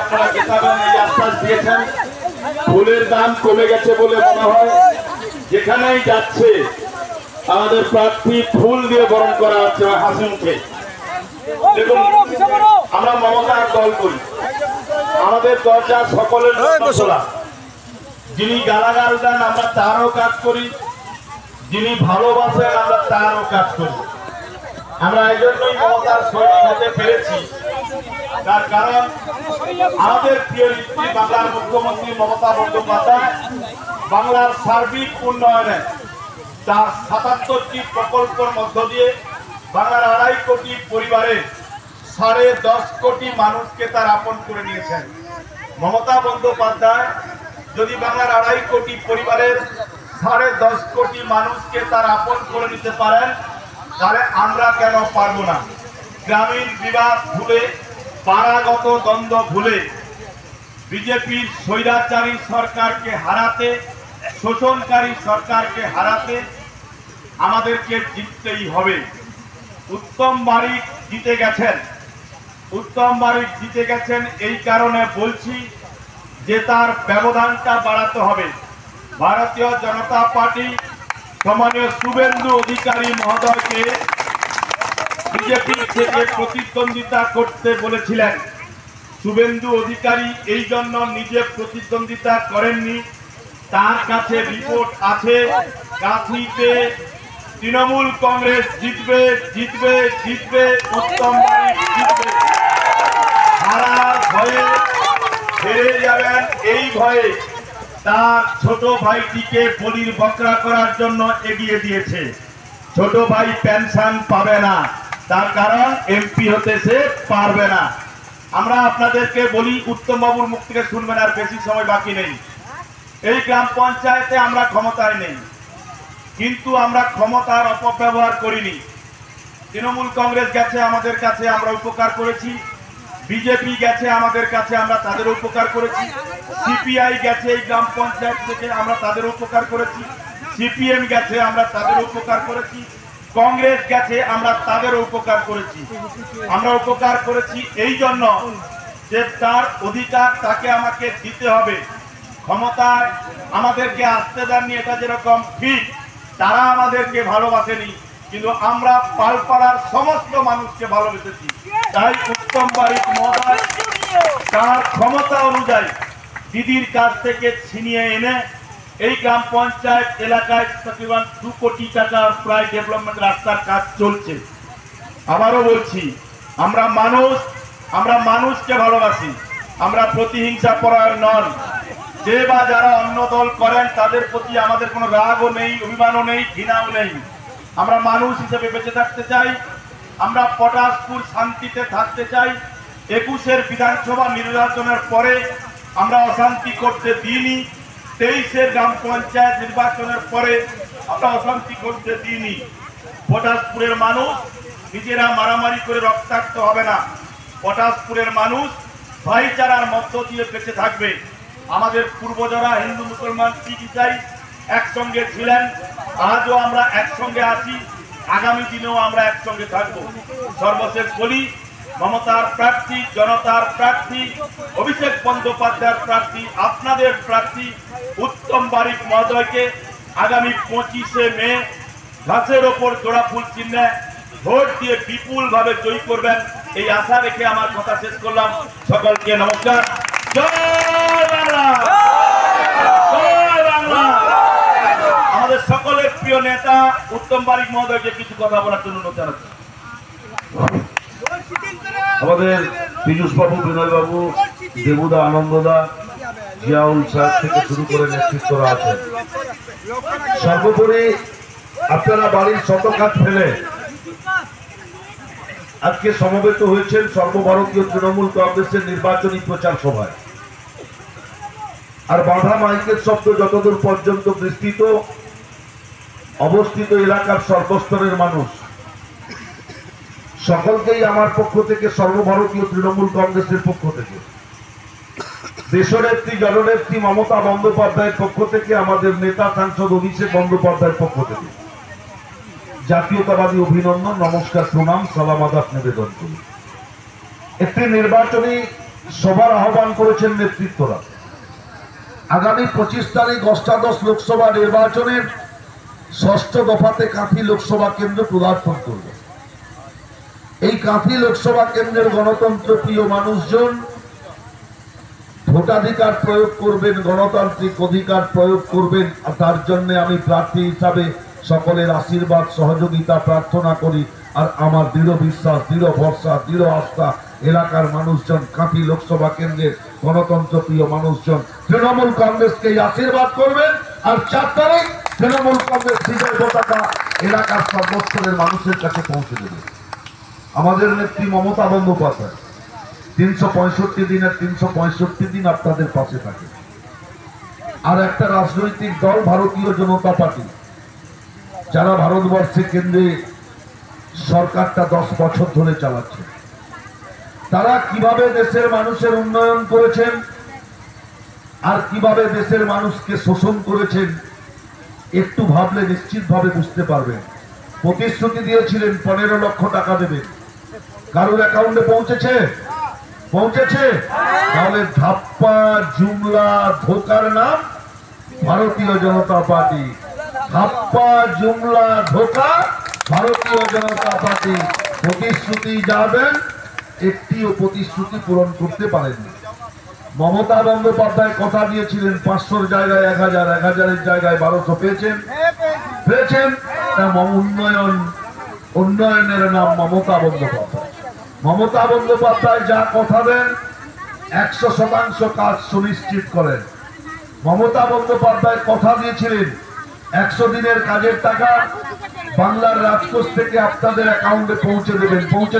আপনারা জেতাবেন এই আশ্বাস দিয়েছেন। ফুলের দাম কমে গেছে বলে মনে হয়। যেখানেই যাচ্ছে আমাদের প্রার্থী ফুল দিয়ে বরণ করা হচ্ছে হাসি মুখে। দেখুন, আমরা মমতার দল করি, আমাদের দরজা সকলের খোলা। যিনি গালাগাল দেন আমরা তারও কাজ করি, যিনি ভালোবাসেন আমরা তারও কাজ করি। আমরা এই জন্যই মমতার সৈনিক হতে পেরেছি, তার কারণ আমাদের প্রিয় নেত্রী বাংলার মুখ্যমন্ত্রী মমতা বন্দ্যোপাধ্যায় বাংলার সার্বিক উন্নয়নে তার ৭৭টি প্রকল্পের মধ্য দিয়ে বাংলার ২.৫ কোটি পরিবারের ১০.৫ কোটি মানুষকে তার আপন করে নিয়েছেন। মমতা বন্দ্যোপাধ্যায় যদি বাংলার ২.৫ কোটি পরিবারের ১০.৫ কোটি মানুষকে তার আপন করে নিতে পারেন, তাহলে আমরা কেন পারবো না? গ্রামীণ বিবাদ ভুলে, পাড়াগত দ্বন্দ্ব ভুলে বিজেপির স্বৈরাচারী সরকারকে হারাতে, শোষণকারী সরকারকে হারাতে আমাদেরকে জিততেই হবে। উত্তম বারিক জিতে গেছেন, উত্তম বারিক জিতে গেছেন এই কারণে বলছি যে তার ব্যবধানটা বাড়াতে হবে। ভারতীয় জনতা পার্টি সম্মানীয় শুভেন্দু অধিকারী মহোদয়কে বিজেপি থেকে প্রতিদ্বন্দ্বিতা করতে বলেছিলেন। শুভেন্দু অধিকারী এই জন্য নিজে প্রতিদ্বন্দ্বিতা করেননি, তার কাছে রিপোর্ট আছে কাঁথিতে তৃণমূল কংগ্রেস জিতবে জিতবে জিতবে, উত্তম বারিক জিতবে। হারার ভয়ে হেরে যাবেন এই ভয়ে তার ছোট ভাইটিকে বলির বকরা করার জন্য এগিয়ে দিয়েছে। ছোট ভাই পেনশন পাবে না, তার কারণ এমপি হতে সে পারবে না। আমরা আপনাদেরকে বলি, উত্তম বাবুর মুখ থেকে শুনবেন, আর বেশি সময় বাকি নেই। এই গ্রাম পঞ্চায়েতে আমরা ক্ষমতায় নেই, কিন্তু আমরা ক্ষমতার অপব্যবহার করিনি। তৃণমূল কংগ্রেস গেছে আমাদের কাছে, আমরা উপকার করেছি। বিজেপি গেছে আমাদের কাছে, আমরা তাদের উপকার করেছি। সিপিআই গেছে এই গ্রাম পঞ্চায়েত থেকে, আমরা তাদের উপকার করেছি। সিপিএম গেছে, আমরা তাদের উপকার করেছি। কংগ্রেস গেছে, আমরা তাদের উপকার করেছি। আমরা উপকার করেছি এই জন্য যে তার অধিকার তাকে আমাকে দিতে হবে। ক্ষমতায় আমাদেরকে আসতে দেননি, এটা যেরকম ঠিক, তারা আমাদেরকে ভালোবাসেনি, কিন্তু আমরা পালপাড়ার সমস্ত মানুষকে ভালোবেসেছি। তাই উত্তম বারিক মহোদয় তার ক্ষমতা অনুযায়ী দিদির কাছ থেকে ছিনিয়ে এনে এই গ্রাম পঞ্চায়েত এলাকায় তকরিবান 2 কোটি টাকার প্রায় ডেভেলপমেন্ট রাস্তার কাজ চলছে। আবারও বলছি, আমরা মানুষকে ভালোবাসি, আমরা প্রতিহিংসা পরায়ণ নন। যে বা যারা অন্য দল করেন তাদের প্রতি আমাদের কোনো রাগও নেই, অভিমানও নেই, ঘৃণাও নেই। আমরা মানুষ হিসেবে বেঁচে থাকতে চাই, আমরা পটাশপুর শান্তিতে থাকতে চাই। 21-এর বিধানসভা নির্বাচনের পরে আমরা অশান্তি করতে দিইনি, 23-এর গ্রাম পঞ্চায়েত নির্বাচনের পরে আমরা অশান্তি করতে দিইনি। পটাশপুরের মানুষ নিজেরা মারামারি করে রক্তাক্ত হবে না। পটাশপুরের মানুষ ভাইচারার মধ্য দিয়ে বেঁচে থাকবে। আমাদের পূর্বজরা হিন্দু মুসলমান শিখ ইসাই একসঙ্গে ছিলেন, আজও আমরা একসঙ্গে আছি, আগামী দিনেও আমরা একসঙ্গে থাকব। সর্বশেষ বলি, মমতার প্রার্থী, জনতার প্রার্থী, অভিষেক বন্দ্যোপাধ্যায়ের প্রার্থী, আপনাদের প্রার্থী উত্তম বারিক মহোদয়কে আগামী 25শে মে ঘাসের ওপর জোড়া ফুল চিহ্নে ভোট দিয়ে বিপুল ভাবে জয়ী করবেন, এই আশা রেখে আমার কথা শেষ করলাম। সকলকে নমস্কার। জয় বাংলা, জয় বাংলা। আমাদের সকলের প্রিয় নেতা উত্তম বারিক মহোদয়কে কিছু কথা বলার জন্য অনুরোধ জানাচ্ছি। আমাদের পীযূষ বাবু, বিনয় বাবু, দেবুদা, আনন্দদা, জিয়াউল সাহেব থেকে শুরু করে নেতৃত্বরা আছেন। সর্বোপরি আপনারা বাড়ির শত কাজ ফেলে আজকে সমবেত হয়েছেন সর্বভারতীয় তৃণমূল কংগ্রেসের নির্বাচনী প্রচার সভায়। আর বাধা মাইকের শব্দ যতদূর পর্যন্ত বিস্তৃত, অবস্থিত এলাকার সর্বস্তরের মানুষ সকলকেই আমার পক্ষ থেকে, সর্বভারতীয় তৃণমূল কংগ্রেসের পক্ষ থেকে, দেশনেত্রী জননেত্রী মমতা বন্দ্যোপাধ্যায়ের পক্ষ থেকে, আমাদের নেতা সাংসদ অভিষেক বন্দ্যোপাধ্যায়ের পক্ষ থেকে জাতীয়তাবাদী অভিনন্দন, নমস্কার, প্রণাম, সালাম, আদাব নিবেদন করি। একটি নির্বাচনী সভার আহ্বান করেছেন নেতৃত্বরা। আগামী 25 তারিখ অষ্টাদশ লোকসভা নির্বাচনের 6ষ্ঠ দফাতে কাঁথি লোকসভা কেন্দ্র পদার্পণ করবে। এই কাঁথি লোকসভা কেন্দ্রের গণতন্ত্র প্রিয় মানুষজন ভোটাধিকার প্রয়োগ করবেন, গণতান্ত্রিক অধিকার প্রয়োগ করবেন। আর তার জন্য আমি প্রার্থী হিসাবে সকলের আশীর্বাদ সহযোগিতা প্রার্থনা করি। আর আমার দৃঢ় বিশ্বাস, দৃঢ় ভরসা, দৃঢ় আস্থা এলাকার মানুষজন, কাঁথি লোকসভা কেন্দ্রের গণতন্ত্র প্রিয় মানুষজন তৃণমূল কংগ্রেসকে আশীর্বাদ করবেন। আর 4 তারিখ তৃণমূল কংগ্রেস বিজয় পতাকা এলাকার সর্বস্তরের মানুষের কাছে পৌঁছে দেবে। আমাদের নেত্রী মমতা বন্দ্যোপাধ্যায় 365 দিনের 365 দিন আপনাদের পাশে থাকে। আর একটা রাজনৈতিক দল ভারতীয় জনতা পার্টি, যারা ভারতবর্ষে কেন্দ্রে সরকারটা 10 বছর ধরে চালাচ্ছে, তারা কিভাবে দেশের মানুষের উন্নয়ন করেছেন আর কিভাবে দেশের মানুষকে শোষণ করেছেন একটু ভাবলে নিশ্চিতভাবে বুঝতে পারবেন। প্রতিশ্রুতি দিয়েছিলেন 15 লক্ষ টাকা দেবেন, কারোর অ্যাকাউন্টে পৌঁছেছে? তাহলে ধাপ্পা জুমলা ধোকার নাম ভারতীয় জনতা পার্টি। ধাপ্পা জুমলা ধোকা ভারতীয় জনতা পার্টি। প্রতিশ্রুতি যাবেন, একটিও প্রতিশ্রুতি পূরণ করতে পারেননি। মমতা বন্দ্যোপাধ্যায় কথা দিয়েছিলেন 500-র জায়গায় 1000, 1000-এর জায়গায় 1200 পেয়েছেন। উন্নয়নের নাম মমতা বন্দ্যোপাধ্যায়। মমতা বন্দ্যোপাধ্যায় যা কথা দেন 100% কাজ সুনিশ্চিত করেন। মমতা বন্দ্যোপাধ্যায় কথা দিয়েছিলেন 100 দিনের কাজের টাকা বাংলার রাজকোষ থেকে আপনাদের অ্যাকাউন্টে পৌঁছে দেবেন। পৌঁছে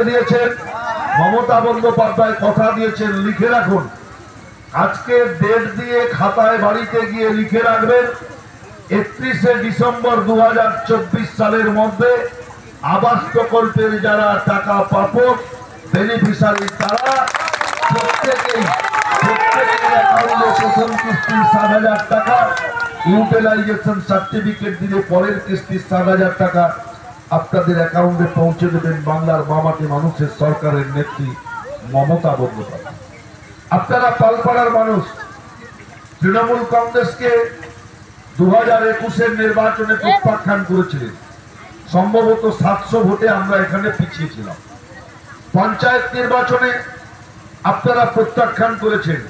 দিয়েছেন। মমতা বন্দ্যোপাধ্যায় কথা দিয়েছেন, লিখে রাখুন, আজকে ডেট দিয়ে খাতায় বাড়িতে গিয়ে লিখে রাখবেন, 31শে ডিসেম্বর 2024 সালের মধ্যে আবাস প্রকল্পের যারা টাকা প্রাপক বেনিফিশিয়ারি, তারা প্রত্যেকের অ্যাকাউন্টে প্রথম কিস্তির 7,000 টাকা, ইউটিলাইজেশন সার্টিফিকেট দিলে পরের কিস্তির 7,000 টাকা আপনাদের অ্যাকাউন্টে পৌঁছে দেবেন বাংলার মামাটি মানুষের সরকারের নেত্রী মমতা বন্দ্যোপাধ্যায়। আপনারা পালপাড়ার মানুষ তৃণমূল কংগ্রেসকে 2021-এর নির্বাচনে প্রত্যাখ্যান করেছিলেন। সম্ভবত 700 ভোটে আমরা এখানে পিছিয়ে ছিলাম। পঞ্চায়েত নির্বাচনে আপনারা প্রত্যাখ্যান করেছেন,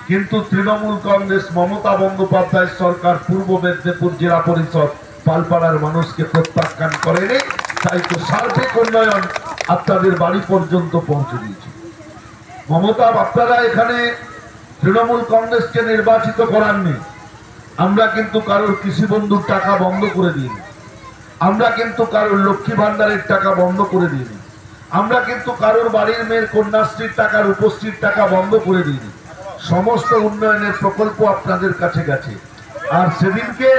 কিন্তু তৃণমূল কংগ্রেস মমতা বন্দ্যোপাধ্যায় সরকার পূর্ব মেদিনীপুর জেলা পরিষদ পালপাড়ার মানুষকে প্রত্যাখ্যান করেনি। তাই তো সার্বিক উন্নয়ন আপনাদের বাড়ি পর্যন্ত পৌঁছে দিয়েছে। মমতা, আপনারা এখানে তৃণমূল কংগ্রেসকে নির্বাচিত করাননি। আমরা কিন্তু কারোর কৃষি বন্ধুর টাকা বন্ধ করে দিইনি। আমরা কিন্তু কারোর লক্ষ্মী ভান্ডারের টাকা বন্ধ করে দিইনি। আমরা কিন্তু কারোর বাড়ির মেয়ের কন্যাশ্রীর টাকা, রূপশ্রীর টাকা বন্ধ করে দিইনি। সমস্ত উন্নয়নের প্রকল্প আপনাদের কাছে গেছে। আর সেদিনকে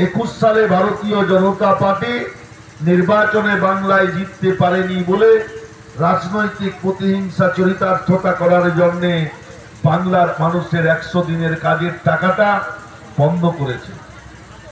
21 সালে ভারতীয় জনতা পার্টি নির্বাচনে বাংলায় জিততে পারেনি বলে রাজনৈতিক প্রতিহিংসা চরিতার্থতা করার জন্য বাংলার মানুষের 100 দিনের কাজের টাকাটা বন্ধ করেছে।